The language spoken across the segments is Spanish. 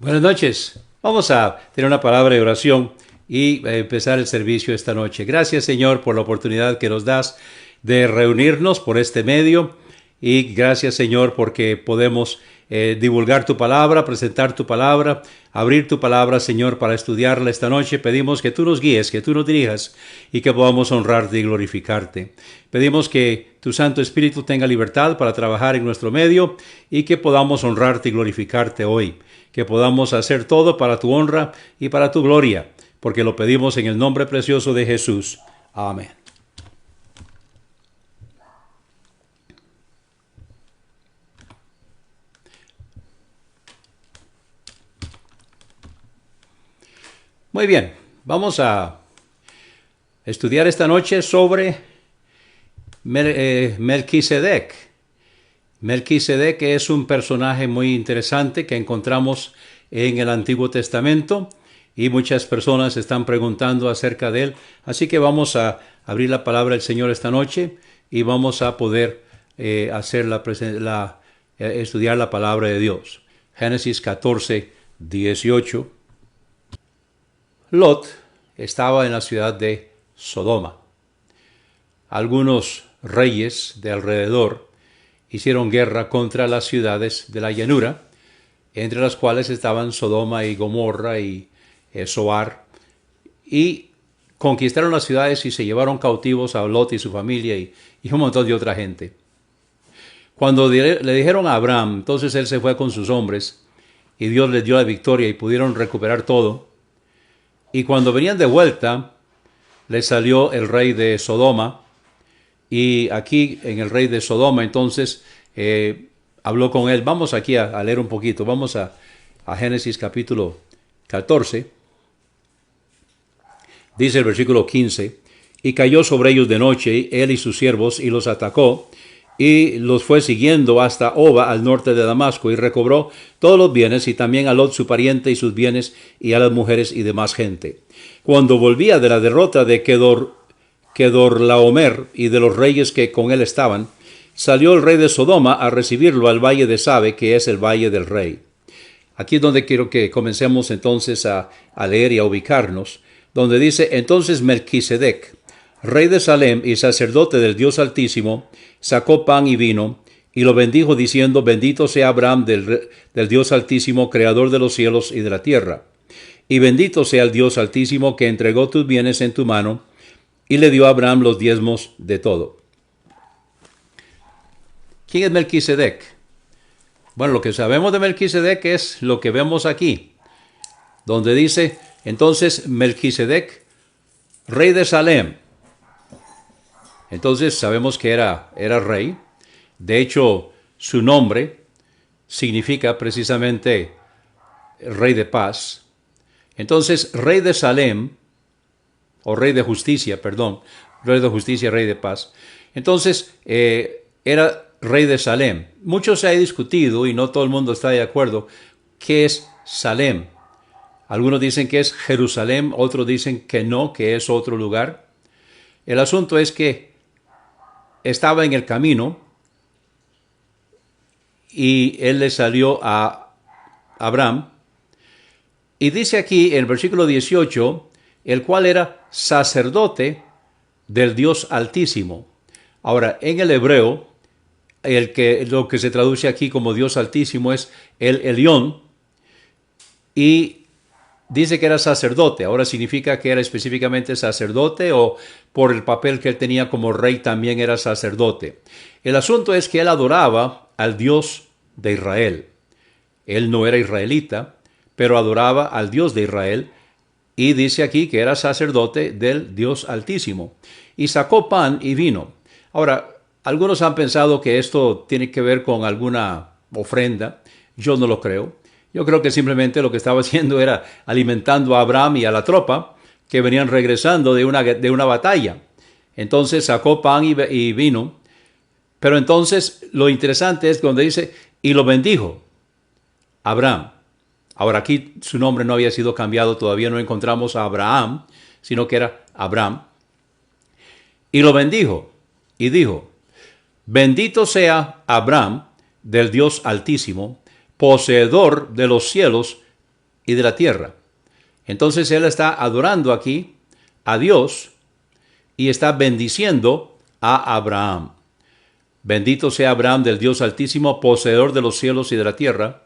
Buenas noches. Vamos a tener una palabra de oración y empezar el servicio esta noche. Gracias, Señor, por la oportunidad que nos das de reunirnos por este medio. Y gracias, Señor, porque podemos divulgar tu palabra, presentar tu palabra, abrir tu palabra, Señor, para estudiarla esta noche. Pedimos que tú nos guíes, que tú nos dirijas y que podamos honrarte y glorificarte. Pedimos que tu Santo Espíritu tenga libertad para trabajar en nuestro medio y que podamos honrarte y glorificarte hoy. Que podamos hacer todo para tu honra y para tu gloria, porque lo pedimos en el nombre precioso de Jesús. Amén. Muy bien, vamos a estudiar esta noche sobre Melquisedec. Melquisedec es un personaje muy interesante que encontramos en el Antiguo Testamento y muchas personas están preguntando acerca de él. Así que vamos a abrir la palabra del Señor esta noche y vamos a poder estudiar la palabra de Dios. Génesis 14, 18. Lot estaba en la ciudad de Sodoma. Algunos reyes de alrededor hicieron guerra contra las ciudades de la llanura, entre las cuales estaban Sodoma y Gomorra y Zoar, y conquistaron las ciudades y se llevaron cautivos a Lot y su familia y un montón de otra gente. Cuando le dijeron a Abraham, entonces él se fue con sus hombres y Dios les dio la victoria y pudieron recuperar todo. Y cuando venían de vuelta, les salió el rey de Sodoma. Y aquí en el rey de Sodoma, entonces, habló con él. Vamos aquí a leer un poquito. Vamos a Génesis capítulo 14. Dice el versículo 15. Y cayó sobre ellos de noche, él y sus siervos, y los atacó. Y los fue siguiendo hasta Oba, al norte de Damasco, y recobró todos los bienes, y también a Lot su pariente y sus bienes, y a las mujeres y demás gente. Cuando volvía de la derrota de Kedorlaomer y de los reyes que con él estaban, salió el rey de Sodoma a recibirlo al valle de Sabe, que es el valle del rey. Aquí es donde quiero que comencemos entonces a leer y a ubicarnos, donde dice: entonces Melquisedec, rey de Salem y sacerdote del Dios Altísimo, sacó pan y vino, y lo bendijo diciendo: bendito sea Abraham del Dios Altísimo, creador de los cielos y de la tierra. Y bendito sea el Dios Altísimo que entregó tus bienes en tu mano, y le dio a Abraham los diezmos de todo. ¿Quién es Melquisedec? Bueno, lo que sabemos de Melquisedec es lo que vemos aquí, donde dice: entonces Melquisedec, rey de Salem. Entonces sabemos que era rey. De hecho, su nombre significa precisamente rey de paz. Entonces, rey de Salem, o rey de justicia, perdón, rey de justicia, rey de paz. Entonces, era rey de Salem. Mucho se ha discutido y no todo el mundo está de acuerdo. ¿Qué es Salem? Algunos dicen que es Jerusalén, otros dicen que no, que es otro lugar. El asunto es que estaba en el camino y él le salió a Abraham. Y dice aquí en el versículo 18, el cual era sacerdote del Dios Altísimo. Ahora, en el hebreo, lo que se traduce aquí como Dios Altísimo es el Elión, y dice que era sacerdote. Ahora significa que era específicamente sacerdote o por el papel que él tenía como rey también era sacerdote. El asunto es que él adoraba al Dios de Israel. Él no era israelita, pero adoraba al Dios de Israel, y dice aquí que era sacerdote del Dios Altísimo. Y sacó pan y vino. Ahora, algunos han pensado que esto tiene que ver con alguna ofrenda. Yo no lo creo. Yo creo que simplemente lo que estaba haciendo era alimentando a Abraham y a la tropa que venían regresando de una batalla. Entonces sacó pan y vino. Pero entonces lo interesante es donde dice: y lo bendijo Abraham. Ahora aquí su nombre no había sido cambiado, todavía no encontramos a Abraham, sino que era Abraham. Y lo bendijo y dijo: bendito sea Abraham del Dios Altísimo, poseedor de los cielos y de la tierra. Entonces él está adorando aquí a Dios y está bendiciendo a Abraham. Bendito sea Abraham del Dios Altísimo, poseedor de los cielos y de la tierra,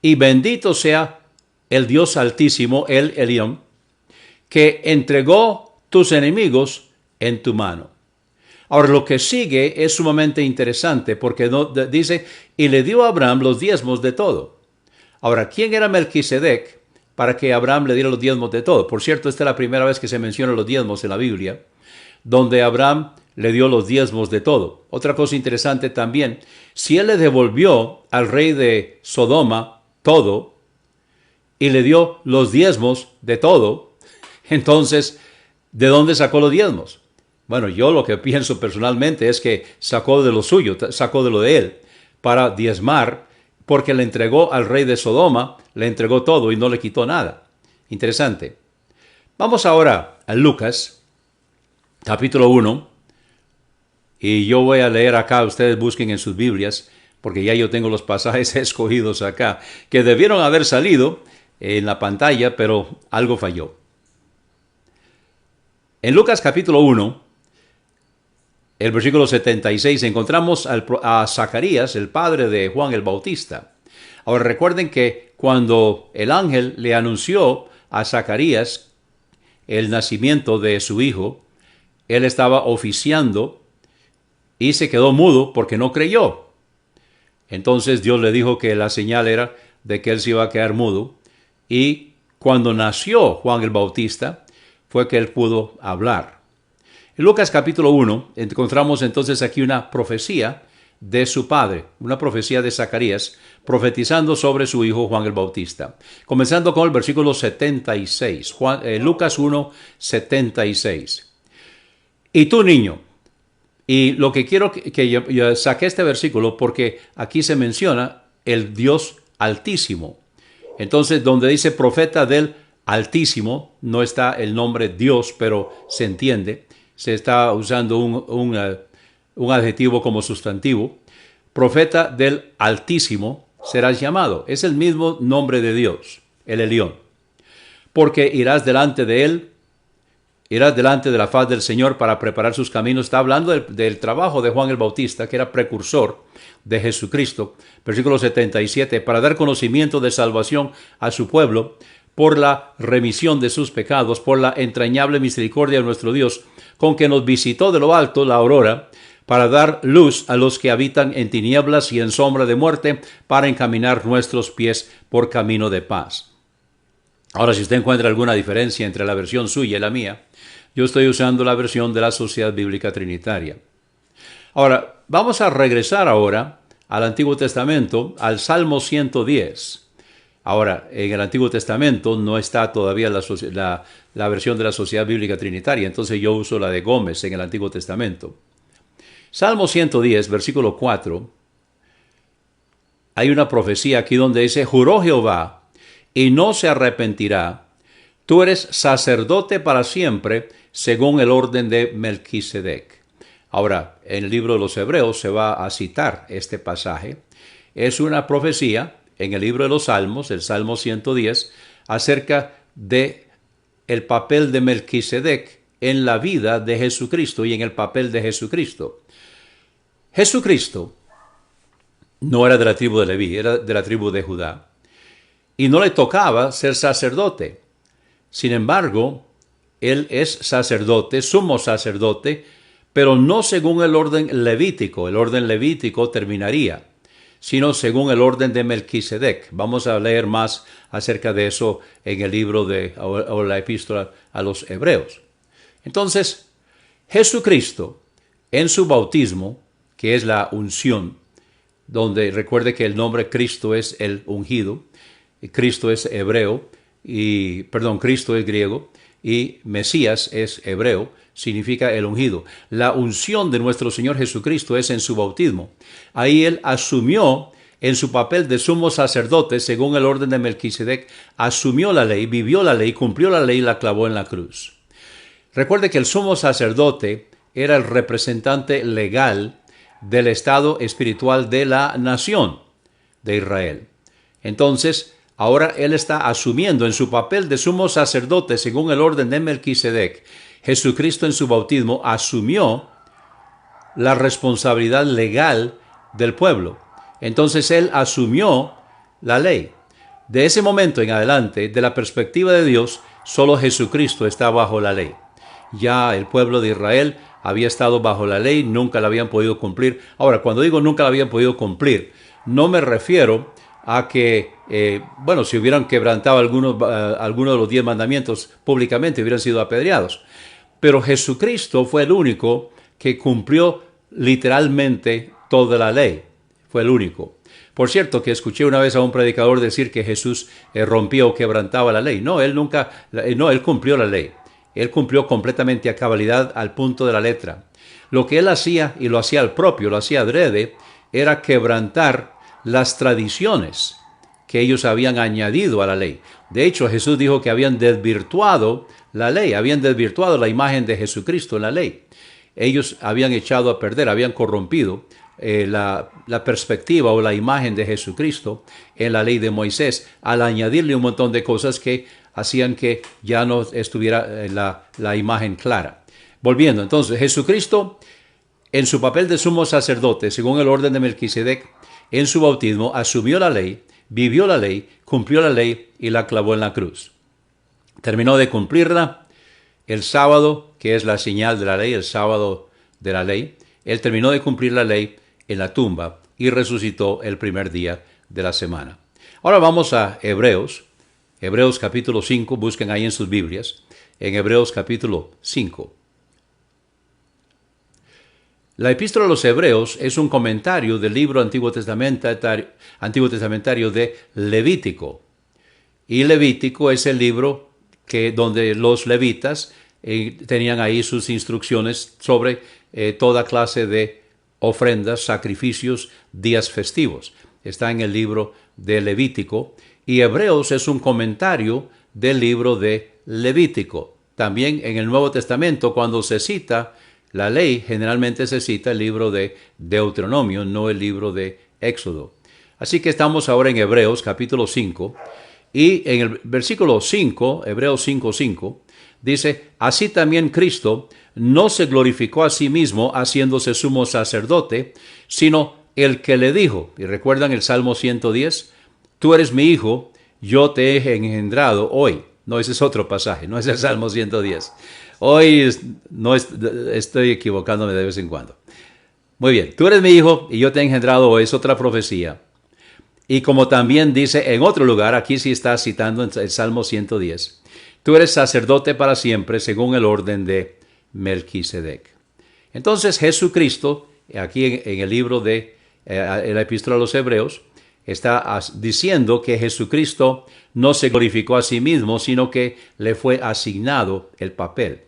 y bendito sea el Dios Altísimo, el Elión, que entregó tus enemigos en tu mano. Ahora, lo que sigue es sumamente interesante porque dice, y le dio a Abraham los diezmos de todo. Ahora, ¿quién era Melquisedec para que Abraham le diera los diezmos de todo? Por cierto, esta es la primera vez que se mencionan los diezmos en la Biblia, donde Abraham le dio los diezmos de todo. Otra cosa interesante también, si él le devolvió al rey de Sodoma todo y le dio los diezmos de todo, entonces, ¿de dónde sacó los diezmos? Bueno, yo lo que pienso personalmente es que sacó de lo suyo, sacó de lo de él, para diezmar, porque le entregó al rey de Sodoma, le entregó todo y no le quitó nada. Interesante. Vamos ahora a Lucas, capítulo 1, y yo voy a leer acá, ustedes busquen en sus Biblias, porque ya yo tengo los pasajes escogidos acá, que debieron haber salido en la pantalla, pero algo falló. En Lucas capítulo 1, el versículo 76, encontramos a Zacarías, el padre de Juan el Bautista. Ahora recuerden que cuando el ángel le anunció a Zacarías el nacimiento de su hijo, él estaba oficiando y se quedó mudo porque no creyó. Entonces Dios le dijo que la señal era de que él se iba a quedar mudo, y cuando nació Juan el Bautista fue que él pudo hablar. En Lucas capítulo 1 encontramos entonces aquí una profecía de su padre, una profecía de Zacarías, profetizando sobre su hijo Juan el Bautista. Comenzando con el versículo 76, Lucas 1, 76. Y tú, niño, y lo que quiero que yo saqué este versículo porque aquí se menciona el Dios Altísimo. Entonces, donde dice profeta del Altísimo, no está el nombre Dios, pero se entiende. Se está usando un adjetivo como sustantivo. Profeta del Altísimo serás llamado. Es el mismo nombre de Dios, el Elión. Porque irás delante de él, irás delante de la faz del Señor para preparar sus caminos. Está hablando del trabajo de Juan el Bautista, que era precursor de Jesucristo. Versículo 77, para dar conocimiento de salvación a su pueblo, por la remisión de sus pecados, por la entrañable misericordia de nuestro Dios, con que nos visitó de lo alto la aurora, para dar luz a los que habitan en tinieblas y en sombra de muerte, para encaminar nuestros pies por camino de paz. Ahora, si usted encuentra alguna diferencia entre la versión suya y la mía, yo estoy usando la versión de la Sociedad Bíblica Trinitaria. Ahora, vamos a regresar ahora al Antiguo Testamento, al Salmo 110. Ahora, en el Antiguo Testamento no está todavía la versión de la Sociedad Bíblica Trinitaria, entonces yo uso la de Gómez en el Antiguo Testamento. Salmo 110, versículo 4, hay una profecía aquí donde dice, juró Jehová, y no se arrepentirá, tú eres sacerdote para siempre, según el orden de Melquisedec. Ahora, en el libro de los Hebreos se va a citar este pasaje. Es una profecía en el libro de los Salmos, el Salmo 110, acerca de el papel de Melquisedec en la vida de Jesucristo y en el papel de Jesucristo. Jesucristo no era de la tribu de Leví, era de la tribu de Judá, y no le tocaba ser sacerdote. Sin embargo, él es sacerdote, sumo sacerdote, pero no según el orden levítico. El orden levítico terminaría, sino según el orden de Melquisedec. Vamos a leer más acerca de eso en el libro o la epístola a los Hebreos. Entonces, Jesucristo, en su bautismo, que es la unción, donde recuerde que el nombre Cristo es el ungido, Cristo es hebreo, Cristo es griego, y Mesías es hebreo, significa el ungido. La unción de nuestro Señor Jesucristo es en su bautismo. Ahí él asumió en su papel de sumo sacerdote, según el orden de Melquisedec, asumió la ley, vivió la ley, cumplió la ley y la clavó en la cruz. Recuerde que el sumo sacerdote era el representante legal del estado espiritual de la nación de Israel. Entonces, Ahora él está asumiendo en su papel de sumo sacerdote según el orden de Melquisedec. Jesucristo en su bautismo asumió la responsabilidad legal del pueblo. Entonces él asumió la ley. De ese momento en adelante, de la perspectiva de Dios, solo Jesucristo está bajo la ley. Ya el pueblo de Israel había estado bajo la ley, nunca la habían podido cumplir. Ahora, cuando digo nunca la habían podido cumplir, no me refiero a que, si hubieran quebrantado algunos de los 10 mandamientos públicamente, hubieran sido apedreados. Pero Jesucristo fue el único que cumplió literalmente toda la ley. Fue el único. Por cierto, que escuché una vez a un predicador decir que Jesús rompía o quebrantaba la ley. No, él cumplió la ley. Él cumplió completamente a cabalidad al punto de la letra. Lo que él hacía, y lo hacía al propio, lo hacía adrede, era quebrantar las tradiciones que ellos habían añadido a la ley. De hecho, Jesús dijo que habían desvirtuado la ley, habían desvirtuado la imagen de Jesucristo en la ley. Ellos habían echado a perder, habían corrompido la perspectiva o la imagen de Jesucristo en la ley de Moisés, al añadirle un montón de cosas que hacían que ya no estuviera la imagen clara. Volviendo, entonces, Jesucristo, en su papel de sumo sacerdote, según el orden de Melquisedec, en su bautismo, asumió la ley, vivió la ley, cumplió la ley y la clavó en la cruz. Terminó de cumplirla el sábado, que es la señal de la ley, el sábado de la ley. Él terminó de cumplir la ley en la tumba y resucitó el primer día de la semana. Ahora vamos a Hebreos. Hebreos capítulo 5, busquen ahí en sus Biblias. En Hebreos capítulo 5. La epístola a los Hebreos es un comentario del libro antiguo testamentario de Levítico. Y Levítico es el libro donde los levitas tenían ahí sus instrucciones sobre toda clase de ofrendas, sacrificios, días festivos. Está en el libro de Levítico. Y Hebreos es un comentario del libro de Levítico. También en el Nuevo Testamento, cuando se cita la ley, generalmente se cita el libro de Deuteronomio, no el libro de Éxodo. Así que estamos ahora en Hebreos capítulo 5, y en el versículo 5, Hebreos 5:5, dice: así también Cristo no se glorificó a sí mismo haciéndose sumo sacerdote, sino el que le dijo, y recuerdan el Salmo 110, tú eres mi hijo, yo te he engendrado hoy. No, ese es otro pasaje, no es el Salmo 110. Hoy estoy equivocándome de vez en cuando. Muy bien, tú eres mi hijo y yo te he engendrado hoy, es otra profecía. Y como también dice en otro lugar, aquí sí está citando el Salmo 110, tú eres sacerdote para siempre según el orden de Melquisedec. Entonces Jesucristo, aquí en el libro de la epístola a los Hebreos, está diciendo que Jesucristo no se glorificó a sí mismo, sino que le fue asignado el papel.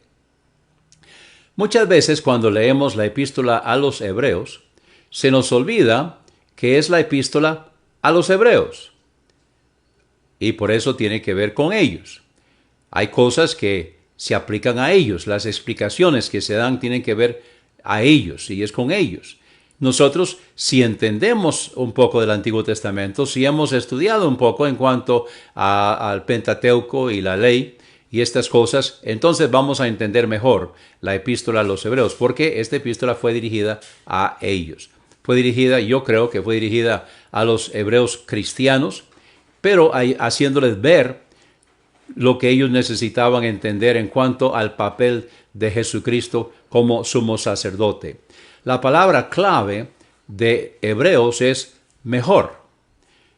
Muchas veces cuando leemos la epístola a los Hebreos, se nos olvida que es la epístola a los Hebreos. Y por eso tiene que ver con ellos. Hay cosas que se aplican a ellos, las explicaciones que se dan tienen que ver a ellos, y es con ellos. Nosotros, si entendemos un poco del Antiguo Testamento, si hemos estudiado un poco en cuanto al Pentateuco y la ley y estas cosas, entonces vamos a entender mejor la epístola a los Hebreos, porque esta epístola fue dirigida a ellos. Yo creo que fue dirigida a los hebreos cristianos, pero haciéndoles ver lo que ellos necesitaban entender en cuanto al papel de Jesucristo como sumo sacerdote. La palabra clave de Hebreos es mejor.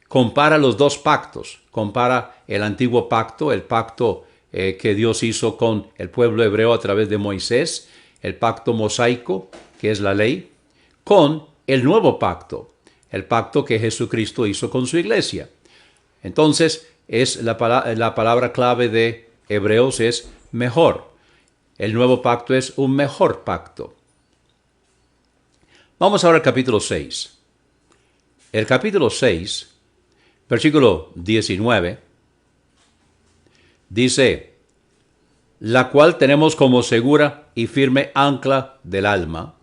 Compara los dos pactos. Compara el antiguo pacto, el pacto que Dios hizo con el pueblo hebreo a través de Moisés, el pacto mosaico, que es la ley, con el nuevo pacto, el pacto que Jesucristo hizo con su iglesia. Entonces, la palabra clave de Hebreos es mejor. El nuevo pacto es un mejor pacto. Vamos ahora al capítulo 6. El capítulo 6, versículo 19, dice: la cual tenemos como segura y firme ancla del alma,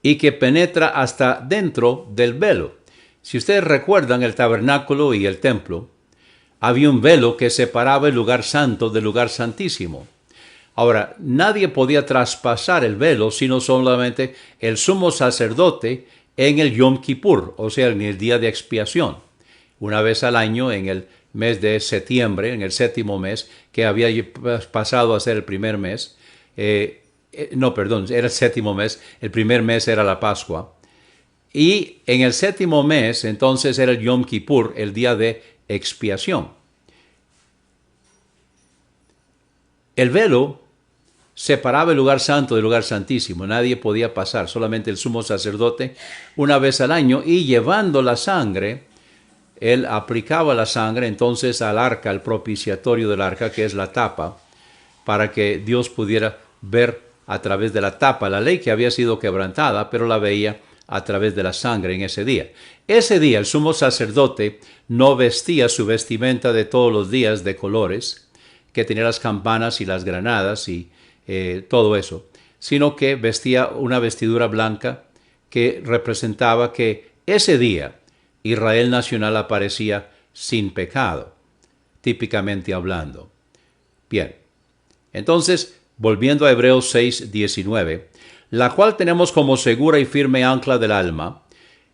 y que penetra hasta dentro del velo. Si ustedes recuerdan el tabernáculo y el templo, había un velo que separaba el lugar santo del lugar santísimo. Ahora, nadie podía traspasar el velo sino solamente el sumo sacerdote en el Yom Kippur, o sea, en el día de expiación. Una vez al año, en el mes de septiembre, en el séptimo mes, que había pasado a ser el primer mes, era el séptimo mes, el primer mes era la Pascua. Y en el séptimo mes, entonces, era el Yom Kippur, el día de expiación. El velo separaba el lugar santo del lugar santísimo. Nadie podía pasar, solamente el sumo sacerdote una vez al año, y llevando la sangre, él aplicaba la sangre entonces al arca, al propiciatorio del arca, que es la tapa, para que Dios pudiera ver a través de la tapa la ley que había sido quebrantada, pero la veía a través de la sangre en ese día. Ese día el sumo sacerdote no vestía su vestimenta de todos los días de colores, que tenía las campanas y las granadas y todo eso, sino que vestía una vestidura blanca que representaba que ese día Israel nacional aparecía sin pecado, típicamente hablando. Bien, entonces, volviendo a Hebreos 6:19, la cual tenemos como segura y firme ancla del alma,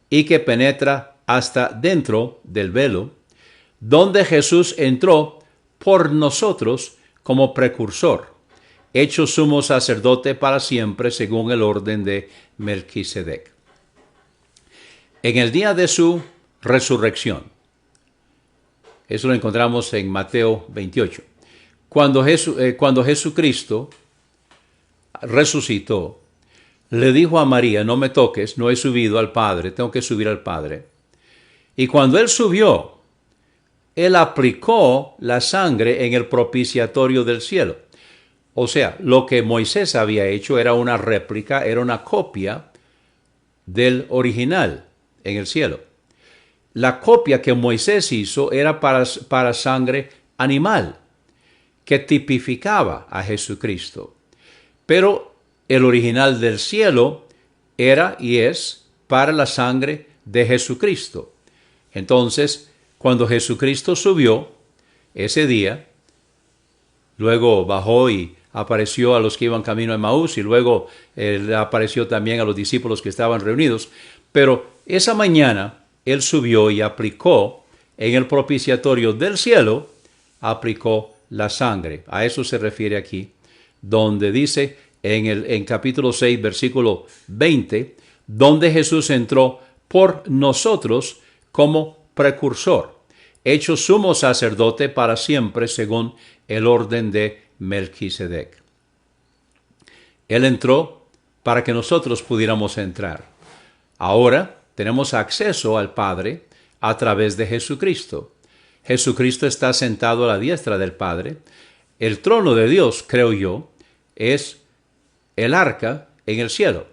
y que penetra hasta dentro del velo, donde Jesús entró por nosotros como precursor, hecho sumo sacerdote para siempre según el orden de Melquisedec. En el día de su resurrección, eso lo encontramos en Mateo 28, cuando Jesucristo resucitó, le dijo a María: no me toques, no he subido al Padre, tengo que subir al Padre. Y cuando él subió, él aplicó la sangre en el propiciatorio del cielo. O sea, lo que Moisés había hecho era una réplica, era una copia del original en el cielo. La copia que Moisés hizo era para sangre animal, que tipificaba a Jesucristo. Pero el original del cielo era y es para la sangre de Jesucristo. Entonces, cuando Jesucristo subió ese día, luego bajó y apareció a los que iban camino a Emaús, y luego apareció también a los discípulos que estaban reunidos. Pero esa mañana él subió y aplicó en el propiciatorio del cielo, aplicó la sangre. A eso se refiere aquí, donde dice en capítulo 6, versículo 20, donde Jesús entró por nosotros como precursor, hecho sumo sacerdote para siempre según el orden de Melquisedec. Él entró para que nosotros pudiéramos entrar. Ahora tenemos acceso al Padre a través de Jesucristo. Jesucristo está sentado a la diestra del Padre. El trono de Dios, creo yo, es el arca en el cielo.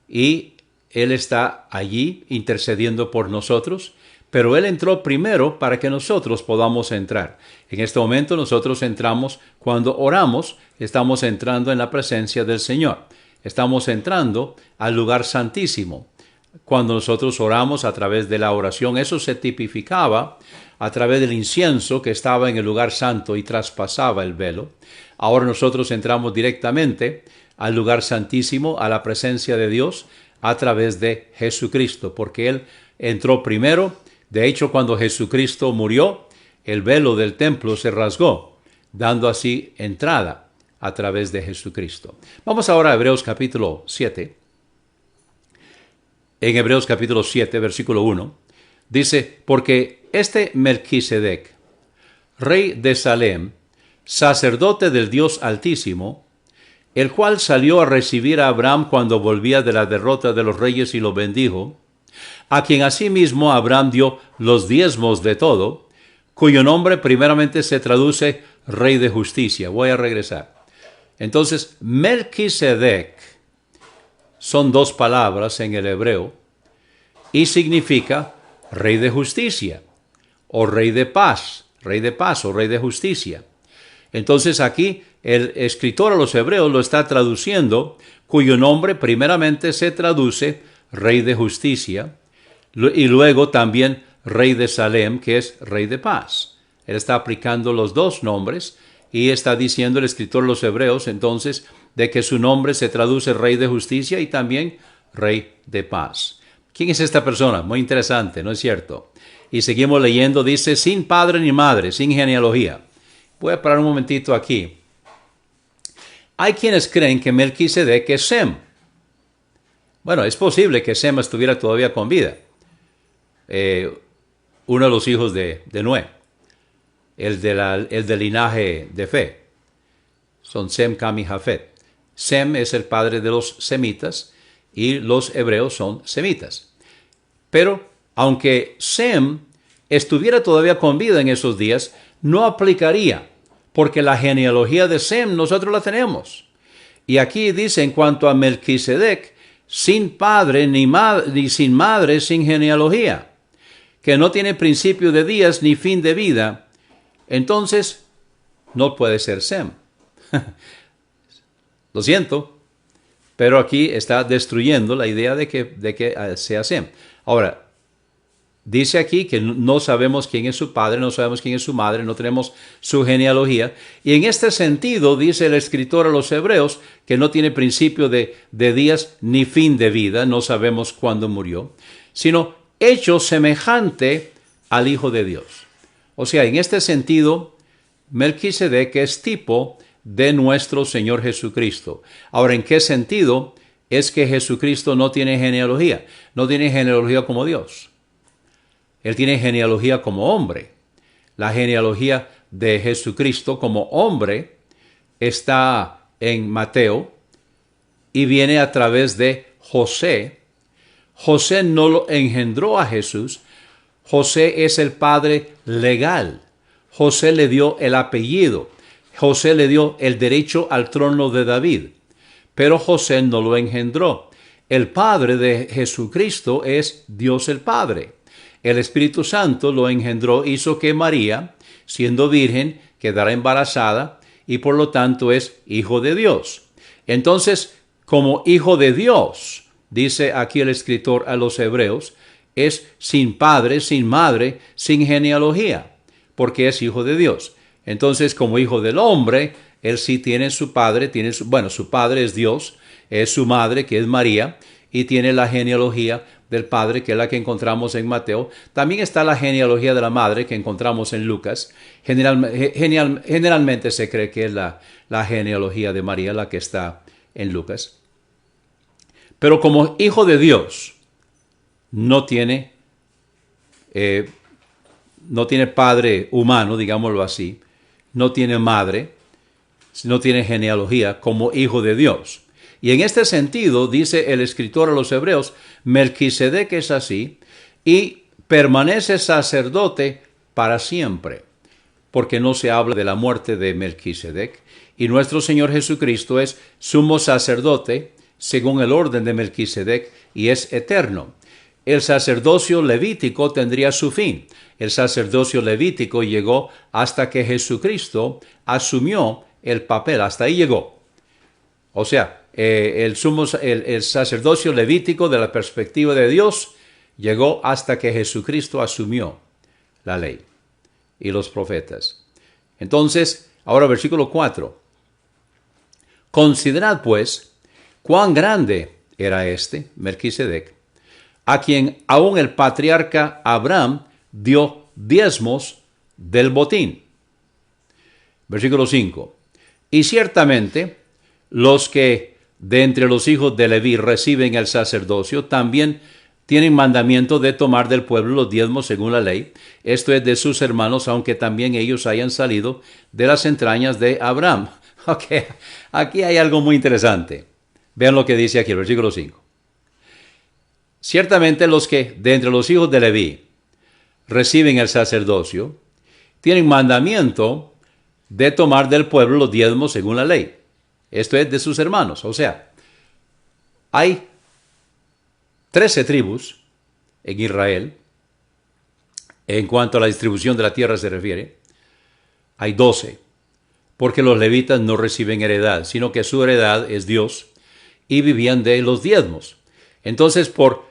Y Él está allí intercediendo por nosotros, pero Él entró primero para que nosotros podamos entrar. En este momento nosotros entramos cuando oramos, estamos entrando en la presencia del Señor. Estamos entrando al lugar santísimo. Cuando nosotros oramos a través de la oración, eso se tipificaba a través del incienso que estaba en el lugar santo y traspasaba el velo. Ahora nosotros entramos directamente al lugar santísimo, a la presencia de Dios, a través de Jesucristo, porque Él entró primero. De hecho, cuando Jesucristo murió, el velo del templo se rasgó, dando así entrada a través de Jesucristo. Vamos ahora a Hebreos capítulo 7. En Hebreos capítulo 7, versículo 1, dice: porque este Melquisedec, rey de Salem, sacerdote del Dios Altísimo, el cual salió a recibir a Abraham cuando volvía de la derrota de los reyes y lo bendijo, a quien asimismo Abraham dio los diezmos de todo, cuyo nombre primeramente se traduce Rey de Justicia. Voy a regresar. Entonces, Melquisedec son dos palabras en el hebreo y significa Rey de Justicia o Rey de Paz o Rey de Justicia. Entonces aquí el escritor a los hebreos lo está traduciendo, cuyo nombre primeramente se traduce Rey de Justicia, y luego también Rey de Salem, que es Rey de Paz. Él está aplicando los dos nombres y está diciendo el escritor de los Hebreos entonces de que su nombre se traduce Rey de Justicia y también Rey de Paz. ¿Quién es esta persona? Muy interesante, ¿no es cierto? Y seguimos leyendo, dice, sin padre ni madre, sin genealogía. Voy a parar un momentito aquí. Hay quienes creen que Melquisedec es Sem. Bueno, es posible que Sem estuviera todavía con vida. Uno de los hijos de Noé. El del linaje de fe. Son Sem, Cam y Jafet. Sem es el padre de los semitas y los hebreos son semitas. Pero aunque Sem estuviera todavía con vida en esos días, no aplicaría, porque la genealogía de Sem nosotros la tenemos. Y aquí dice en cuanto a Melquisedec, sin padre ni sin madre, sin genealogía, que no tiene principio de días ni fin de vida, entonces no puede ser Sem. Lo siento, pero aquí está destruyendo la idea de que sea Sem. Ahora, dice aquí que no sabemos quién es su padre, no sabemos quién es su madre, no tenemos su genealogía. Y en este sentido, dice el escritor a los Hebreos, que no tiene principio de días ni fin de vida, no sabemos cuándo murió, sino hecho semejante al Hijo de Dios. O sea, en este sentido, Melquisedec es tipo de nuestro Señor Jesucristo. Ahora, ¿en qué sentido? Es que Jesucristo no tiene genealogía. No tiene genealogía como Dios. Él tiene genealogía como hombre. La genealogía de Jesucristo como hombre está en Mateo y viene a través de José. José no lo engendró a Jesús. José es el padre legal. José le dio el apellido. José le dio el derecho al trono de David. Pero José no lo engendró. El padre de Jesucristo es Dios el Padre. El Espíritu Santo lo engendró, hizo que María, siendo virgen, quedara embarazada y por lo tanto es hijo de Dios. Entonces, como hijo de Dios, dice aquí el escritor a los Hebreos, es sin padre, sin madre, sin genealogía, porque es hijo de Dios. Entonces, como hijo del hombre, él sí tiene su padre, su padre es Dios, es su madre, que es María, y tiene la genealogía del padre, que es la que encontramos en Mateo. También está la genealogía de la madre, que encontramos en Lucas. Generalmente se cree que es la genealogía de María la que está en Lucas. Pero como hijo de Dios, no tiene padre humano, digámoslo así, no tiene madre, no tiene genealogía como hijo de Dios. Y en este sentido, dice el escritor a los Hebreos, Melquisedec es así y permanece sacerdote para siempre, porque no se habla de la muerte de Melquisedec. Y nuestro Señor Jesucristo es sumo sacerdote según el orden de Melquisedec y es eterno. El sacerdocio levítico tendría su fin. El sacerdocio levítico llegó hasta que Jesucristo asumió el papel, hasta ahí llegó. O sea, el sacerdocio levítico de la perspectiva de Dios llegó hasta que Jesucristo asumió la ley y los profetas. Entonces, ahora versículo 4. Considerad pues cuán grande era este, Melquisedec, a quien aún el patriarca Abraham dio diezmos del botín. Versículo 5. Y ciertamente los que de entre los hijos de Leví reciben el sacerdocio también tienen mandamiento de tomar del pueblo los diezmos según la ley. Esto es de sus hermanos, aunque también ellos hayan salido de las entrañas de Abraham. Ok, aquí hay algo muy interesante. Vean lo que dice aquí el versículo 5. Ciertamente los que de entre los hijos de Leví reciben el sacerdocio tienen mandamiento de tomar del pueblo los diezmos según la ley. Esto es de sus hermanos. O sea, hay 13 tribus en Israel. En cuanto a la distribución de la tierra se refiere, hay 12. Porque los levitas no reciben heredad, sino que su heredad es Dios y vivían de los diezmos. Entonces, por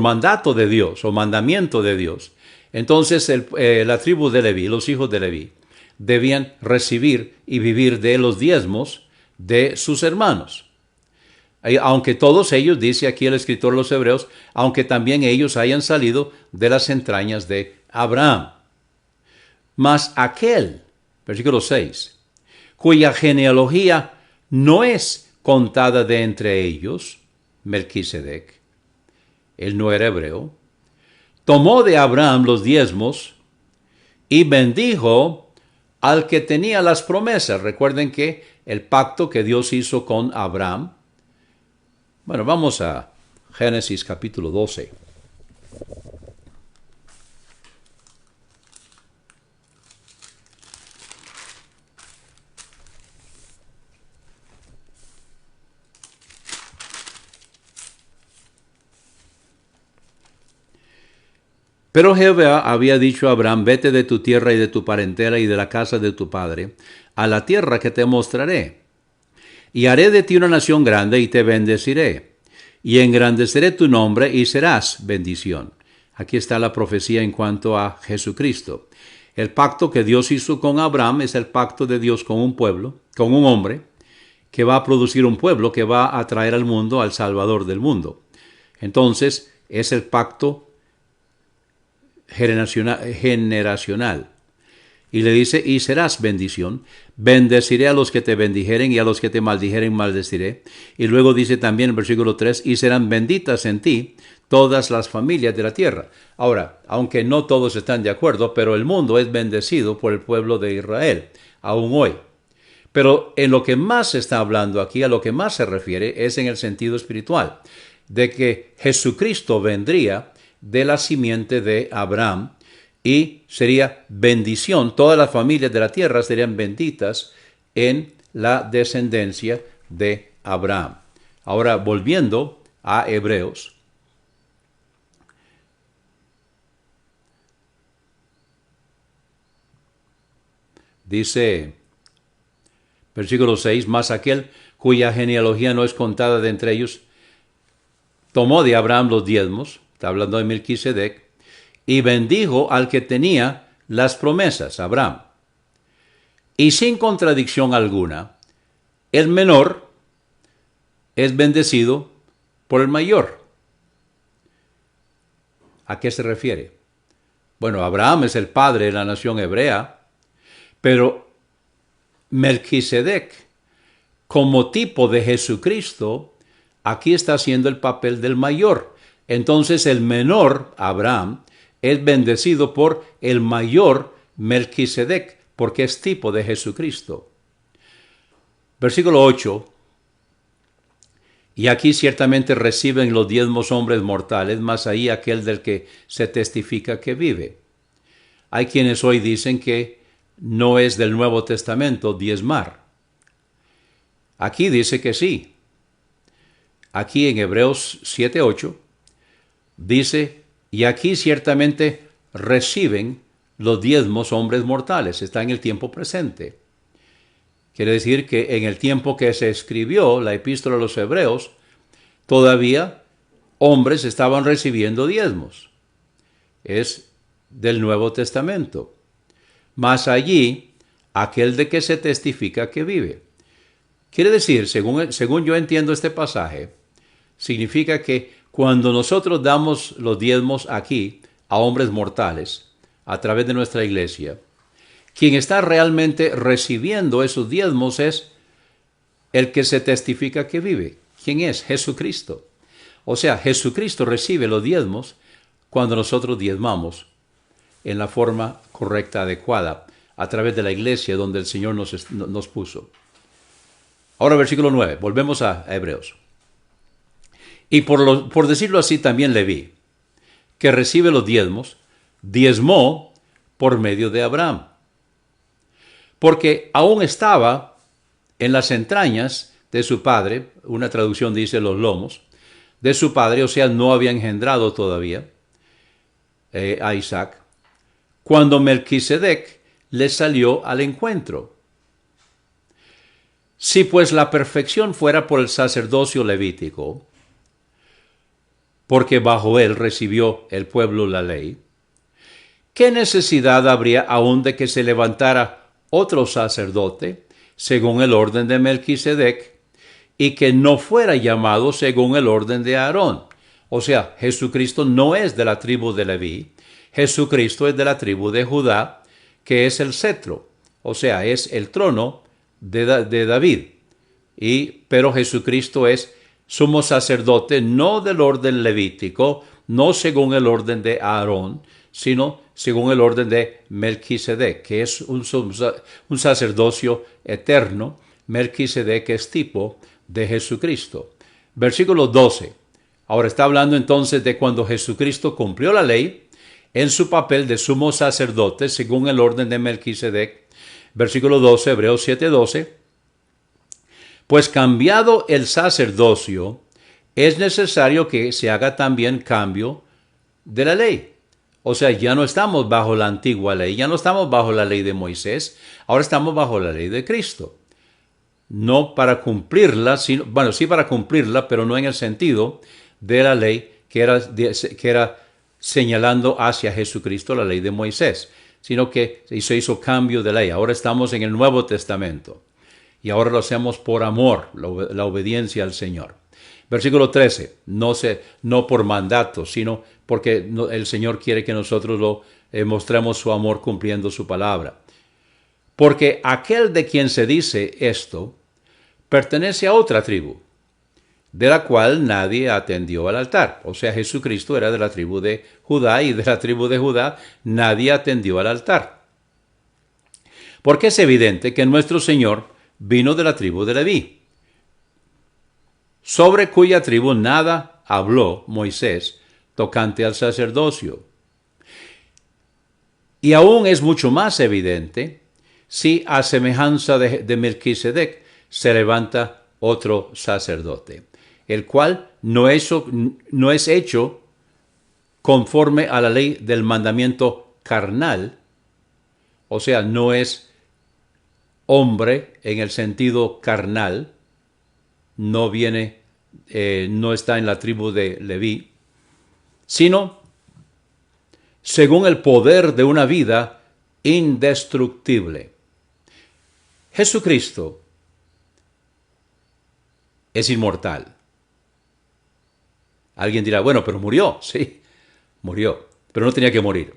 mandato de Dios o mandamiento de Dios, Entonces la tribu de Leví, los hijos de Leví, debían recibir y vivir de los diezmos de sus hermanos. Aunque todos ellos, dice aquí el escritor de los Hebreos, aunque también ellos hayan salido de las entrañas de Abraham. Mas aquel, versículo 6, cuya genealogía no es contada de entre ellos, Melquisedec, él no era hebreo, tomó de Abraham los diezmos y bendijo al que tenía las promesas. Recuerden que el pacto que Dios hizo con Abraham. Bueno, vamos a Génesis capítulo 12. Pero Jehová había dicho a Abraham, vete de tu tierra y de tu parentela y de la casa de tu padre, a la tierra que te mostraré. Y haré de ti una nación grande y te bendeciré, y engrandeceré tu nombre y serás bendición. Aquí está la profecía en cuanto a Jesucristo. El pacto que Dios hizo con Abraham es el pacto de Dios con un pueblo, con un hombre, que va a producir un pueblo que va a traer al mundo al Salvador del mundo. Entonces, es el pacto generacional. Y le dice, y serás bendición. Bendeciré a los que te bendijeren y a los que te maldijeren maldeciré. Y luego dice también en el versículo 3, y serán benditas en ti todas las familias de la tierra. Ahora, aunque no todos están de acuerdo, pero el mundo es bendecido por el pueblo de Israel, aún hoy. Pero en lo que más se está hablando aquí, a lo que más se refiere, es en el sentido espiritual, de que Jesucristo vendría de la simiente de Abraham y sería bendición. Todas las familias de la tierra serían benditas en la descendencia de Abraham. Ahora, volviendo a Hebreos. Dice, versículo 6, mas aquel cuya genealogía no es contada de entre ellos, tomó de Abraham los diezmos, está hablando de Melquisedec, y bendijo al que tenía las promesas, Abraham. Y sin contradicción alguna, el menor es bendecido por el mayor. ¿A qué se refiere? Bueno, Abraham es el padre de la nación hebrea, pero Melquisedec, como tipo de Jesucristo, aquí está haciendo el papel del mayor. Entonces el menor, Abraham, es bendecido por el mayor Melquisedec, porque es tipo de Jesucristo. Versículo 8. Y aquí ciertamente reciben los diezmos hombres mortales, mas ahí aquel del que se testifica que vive. Hay quienes hoy dicen que no es del Nuevo Testamento diezmar. Aquí dice que sí. Aquí en Hebreos 7:8 dice, y aquí ciertamente reciben los diezmos hombres mortales. Está en el tiempo presente. Quiere decir que en el tiempo que se escribió la epístola a los Hebreos, todavía hombres estaban recibiendo diezmos. Es del Nuevo Testamento. Mas allí, aquel de que se testifica que vive. Quiere decir, según yo entiendo este pasaje, significa que cuando nosotros damos los diezmos aquí a hombres mortales, a través de nuestra iglesia, quien está realmente recibiendo esos diezmos es el que se testifica que vive. ¿Quién es? Jesucristo. O sea, Jesucristo recibe los diezmos cuando nosotros diezmamos en la forma correcta, adecuada, a través de la iglesia donde el Señor nos puso. Ahora versículo 9, volvemos a Hebreos. Y por decirlo así también Leví, que recibe los diezmos, diezmó por medio de Abraham. Porque aún estaba en las entrañas de su padre, una traducción dice los lomos, de su padre, o sea, no había engendrado todavía a Isaac, cuando Melquisedec le salió al encuentro. Si pues la perfección fuera por el sacerdocio levítico, porque bajo él recibió el pueblo la ley, ¿qué necesidad habría aún de que se levantara otro sacerdote según el orden de Melquisedec y que no fuera llamado según el orden de Aarón? O sea, Jesucristo no es de la tribu de Leví, Jesucristo es de la tribu de Judá, que es el cetro, o sea, es el trono de David. Pero Jesucristo es sumo sacerdote no del orden levítico, no según el orden de Aarón, sino según el orden de Melquisedec, que es un sacerdocio eterno. Melquisedec es tipo de Jesucristo. Versículo 12. Ahora está hablando entonces de cuando Jesucristo cumplió la ley en su papel de sumo sacerdote según el orden de Melquisedec. Versículo 12, Hebreos 7:12. Pues cambiado el sacerdocio, es necesario que se haga también cambio de la ley. O sea, ya no estamos bajo la antigua ley, ya no estamos bajo la ley de Moisés, ahora estamos bajo la ley de Cristo. No para cumplirla, sino, bueno, sí para cumplirla, pero no en el sentido de la ley que era señalando hacia Jesucristo, la ley de Moisés, sino que se hizo cambio de ley. Ahora estamos en el Nuevo Testamento y ahora lo hacemos por amor, la obediencia al Señor. Versículo 13, no por mandato, sino porque el Señor quiere que nosotros mostremos su amor cumpliendo su palabra. Porque aquel de quien se dice esto pertenece a otra tribu, de la cual nadie atendió al altar. O sea, Jesucristo era de la tribu de Judá y de la tribu de Judá nadie atendió al altar. Porque es evidente que nuestro Señor vino de la tribu de Leví, sobre cuya tribu nada habló Moisés tocante al sacerdocio. Y aún es mucho más evidente si a semejanza de Melquisedec se levanta otro sacerdote, el cual no es hecho conforme a la ley del mandamiento carnal, o sea, no es hombre en el sentido carnal, no está en la tribu de Leví, sino según el poder de una vida indestructible. Jesucristo es inmortal. Alguien dirá, bueno, pero murió. Sí, murió, pero no tenía que morir.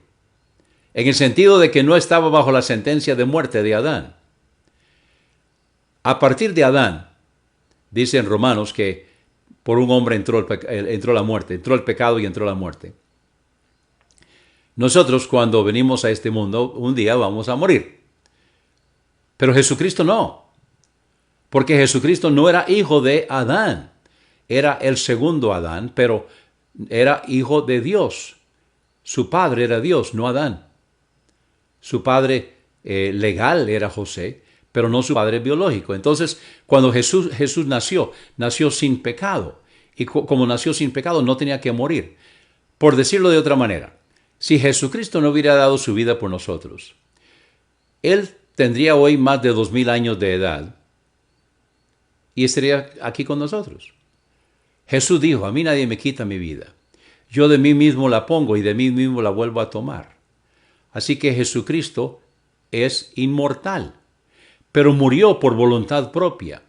En el sentido de que no estaba bajo la sentencia de muerte de Adán. A partir de Adán, dice en Romanos que por un hombre entró la muerte, entró el pecado y entró la muerte. Nosotros cuando venimos a este mundo, un día vamos a morir. Pero Jesucristo no. Porque Jesucristo no era hijo de Adán. Era el segundo Adán, pero era hijo de Dios. Su padre era Dios, no Adán. Su padre legal era José, pero no su padre biológico. Entonces, cuando Jesús nació sin pecado. Y como nació sin pecado, no tenía que morir. Por decirlo de otra manera, si Jesucristo no hubiera dado su vida por nosotros, Él tendría hoy más de 2000 años de edad y estaría aquí con nosotros. Jesús dijo, a mí nadie me quita mi vida. Yo de mí mismo la pongo y de mí mismo la vuelvo a tomar. Así que Jesucristo es inmortal, pero murió por voluntad propia.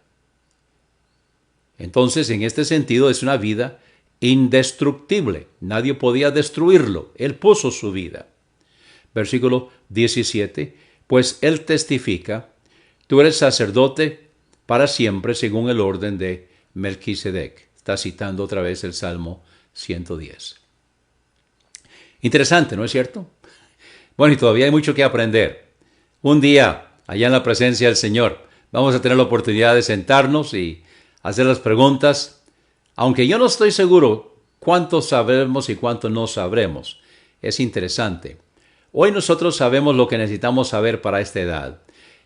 Entonces, en este sentido, es una vida indestructible. Nadie podía destruirlo. Él puso su vida. Versículo 17. Pues Él testifica, tú eres sacerdote para siempre según el orden de Melquisedec. Está citando otra vez el Salmo 110. Interesante, ¿no es cierto? Bueno, y todavía hay mucho que aprender. Un día, allá en la presencia del Señor, vamos a tener la oportunidad de sentarnos y hacer las preguntas, aunque yo no estoy seguro cuánto sabremos y cuánto no sabremos. Es interesante. Hoy nosotros sabemos lo que necesitamos saber para esta edad.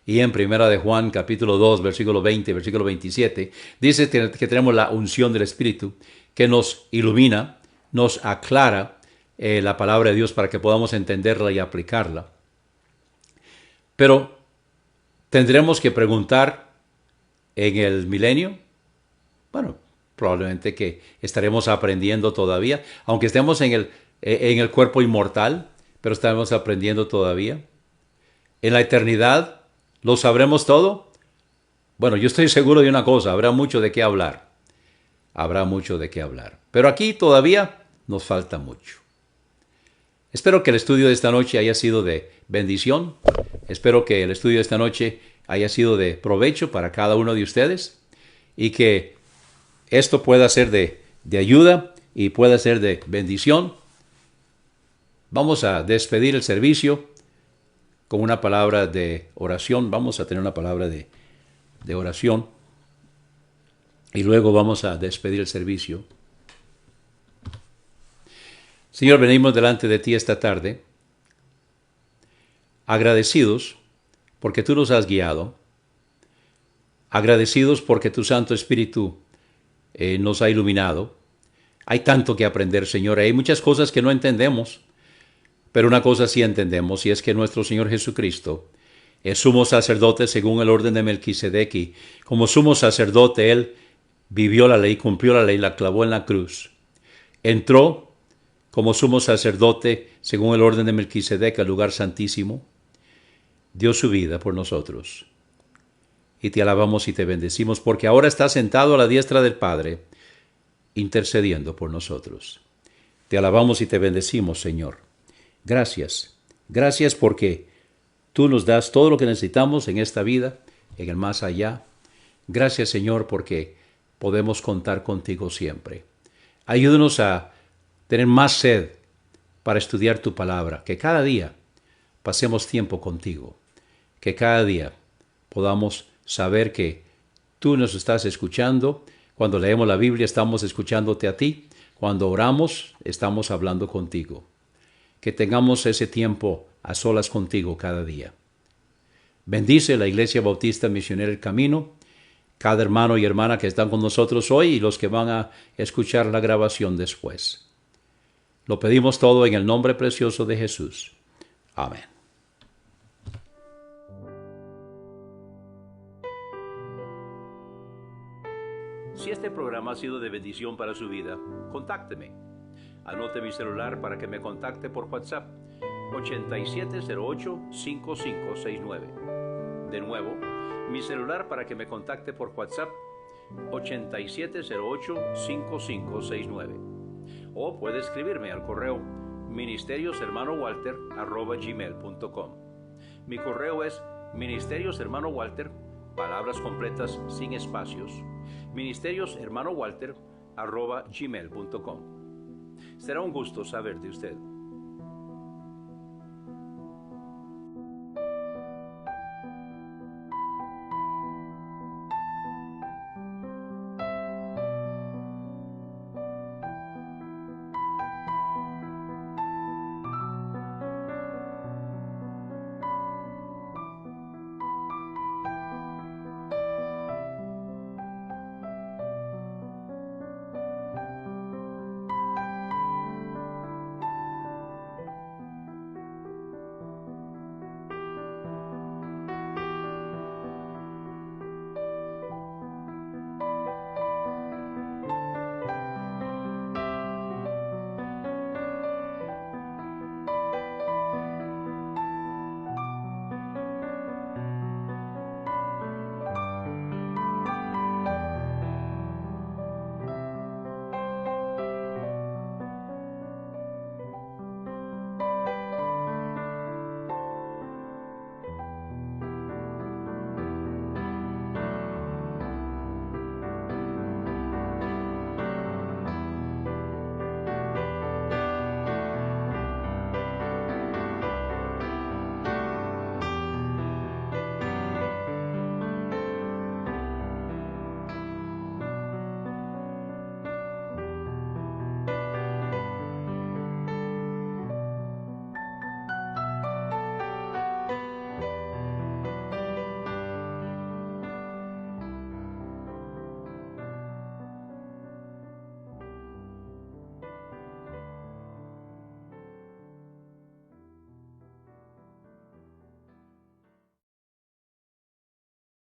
Y en 1 de Juan, capítulo 2, versículo 20, versículo 27, dice que tenemos la unción del Espíritu que nos ilumina, nos aclara la palabra de Dios para que podamos entenderla y aplicarla. Pero tendremos que preguntar en el milenio. Bueno, probablemente que estaremos aprendiendo todavía, aunque estemos en el cuerpo inmortal, pero estamos aprendiendo todavía. En la eternidad, ¿lo sabremos todo? Bueno, yo estoy seguro de una cosa, habrá mucho de qué hablar. Habrá mucho de qué hablar. Pero aquí todavía nos falta mucho. Espero que el estudio de esta noche haya sido de bendición. Espero que el estudio de esta noche haya sido de provecho para cada uno de ustedes y que esto pueda ser de ayuda y pueda ser de bendición. Vamos a despedir el servicio con una palabra de oración. Vamos a tener una palabra de oración y luego vamos a despedir el servicio. Señor, venimos delante de ti esta tarde, agradecidos porque tú nos has guiado, agradecidos porque tu Santo Espíritu nos ha iluminado. Hay tanto que aprender, Señor, hay muchas cosas que no entendemos, pero una cosa sí entendemos, y es que nuestro Señor Jesucristo es sumo sacerdote según el orden de Melquisedec, y como sumo sacerdote Él vivió la ley, cumplió la ley, la clavó en la cruz. Entró como sumo sacerdote según el orden de Melquisedec al lugar santísimo. Dio su vida por nosotros. Y te alabamos y te bendecimos porque ahora está sentado a la diestra del Padre, intercediendo por nosotros. Te alabamos y te bendecimos, Señor. Gracias. Gracias porque tú nos das todo lo que necesitamos en esta vida, en el más allá. Gracias, Señor, porque podemos contar contigo siempre. Ayúdanos a tener más sed para estudiar tu palabra, que cada día pasemos tiempo contigo, que cada día podamos saber que tú nos estás escuchando. Cuando leemos la Biblia estamos escuchándote a ti, cuando oramos estamos hablando contigo. Que tengamos ese tiempo a solas contigo cada día. Bendice la Iglesia Bautista Misionera El Camino, cada hermano y hermana que están con nosotros hoy y los que van a escuchar la grabación después. Lo pedimos todo en el nombre precioso de Jesús. Amén. Si este programa ha sido de bendición para su vida, contácteme. Anote mi celular para que me contacte por WhatsApp 8708-5569. De nuevo, mi celular para que me contacte por WhatsApp 8708-5569. O puede escribirme al correo ministerioshermanowalter@gmail.com. Mi correo es ministerioshermanowalter, palabras completas sin espacios, ministerioshermanowalter@gmail.com. Será un gusto saber de usted.